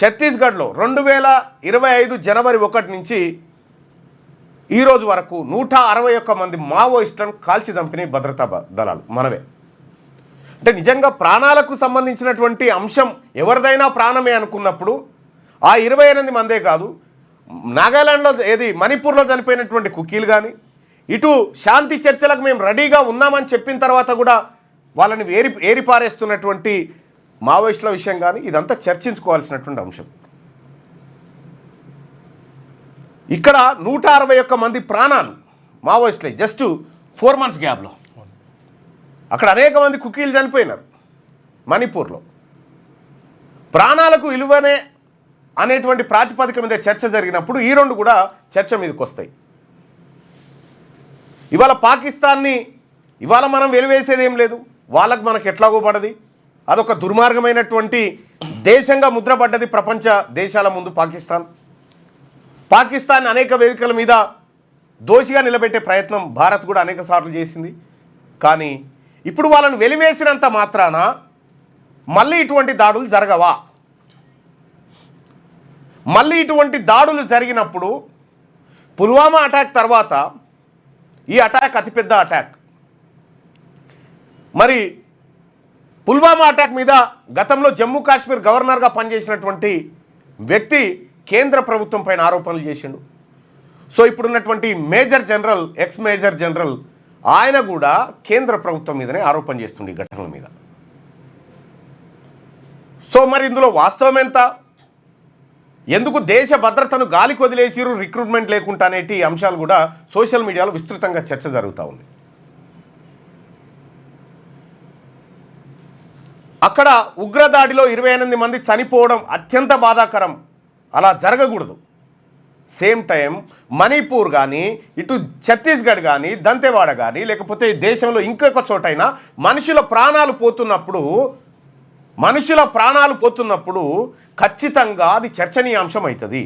ఛత్తీస్గఢ్లో 2025 జనవరి 1 నుంచి ఈరోజు వరకు 161 మంది మావోయిస్టులను కాల్చి చంపిన భద్రతా దళాలు మనవే. అంటే నిజంగా ప్రాణాలకు సంబంధించినటువంటి అంశం ఎవరిదైనా ప్రాణమే అనుకున్నప్పుడు ఆ 28 మందే కాదు, నాగాలాండ్లో మణిపూర్లో చనిపోయినటువంటి కుకీలు కానీ, ఇటు శాంతి చర్చలకు మేము రెడీగా ఉన్నామని చెప్పిన తర్వాత కూడా వాళ్ళని ఏరిపారేస్తున్నటువంటి మావోయిస్టుల విషయం కానీ ఇదంతా చర్చించుకోవాల్సినటువంటి అంశం. ఇక్కడ 161 మంది ప్రాణాలు మావోయిస్టులే జస్ట్ 4 months గ్యాప్లో. అక్కడ అనేక మంది కుకీలు చనిపోయినారు. మణిపూర్లో ప్రాణాలకు విలువనే అనేటువంటి ప్రాతిపదిక మీద చర్చ జరిగినప్పుడు ఈ రెండు కూడా చర్చ మీదకి వస్తాయి. ఇవాళ పాకిస్తాన్ని ఇవాళ మనం వెలివేసేది ఏం లేదు, వాళ్ళకు మనకు ఎట్లాగో పడది. అదొక దుర్మార్గమైనటువంటి దేశంగా ముద్రపడ్డది ప్రపంచ దేశాల ముందు పాకిస్తాన్ అనేక వేదికల మీద దోషిగా నిలబెట్టే ప్రయత్నం భారత్ కూడా అనేక సార్లు చేసింది. కానీ ఇప్పుడు వాళ్ళని వెలివేసినంత మాత్రాన మళ్ళీ ఇటువంటి దాడులు జరగవా? మళ్ళీ ఇటువంటి దాడులు జరిగినప్పుడు పుల్వామా అటాక్ తర్వాత ఈ అటాక్ అతిపెద్ద అటాక్. మరి పుల్వామా అటాక్ మీద గతంలో జమ్మూ కాశ్మీర్ గవర్నర్గా పనిచేసినటువంటి వ్యక్తి కేంద్ర ప్రభుత్వం పైన ఆరోపణలు చేసిండు. సో ఇప్పుడున్నటువంటి ఎక్స్ మేజర్ జనరల్ ఆయన కూడా కేంద్ర ప్రభుత్వం మీదనే ఆరోపణ చేస్తుండే ఈ ఘటనల మీద. సో మరి ఇందులో వాస్తవం ఎంత? ఎందుకు దేశ భద్రతను గాలికి వదిలేసిరు, రిక్రూట్మెంట్ లేకుండా అనేటి అంశాలు కూడా సోషల్ మీడియాలో విస్తృతంగా చర్చ జరుగుతూ ఉంది. అక్కడ ఉగ్రదాడిలో 28 మంది చనిపోవడం అత్యంత బాధాకరం, అలా జరగకూడదు. సేమ్ టైం మణిపూర్ కానీ, ఇటు ఛత్తీస్గఢ్ కానీ, దంతెవాడ కానీ, లేకపోతే దేశంలో ఇంకొక చోటైనా మనుషుల ప్రాణాలు పోతున్నప్పుడు ఖచ్చితంగా అది చర్చనీయాంశం అవుతుంది.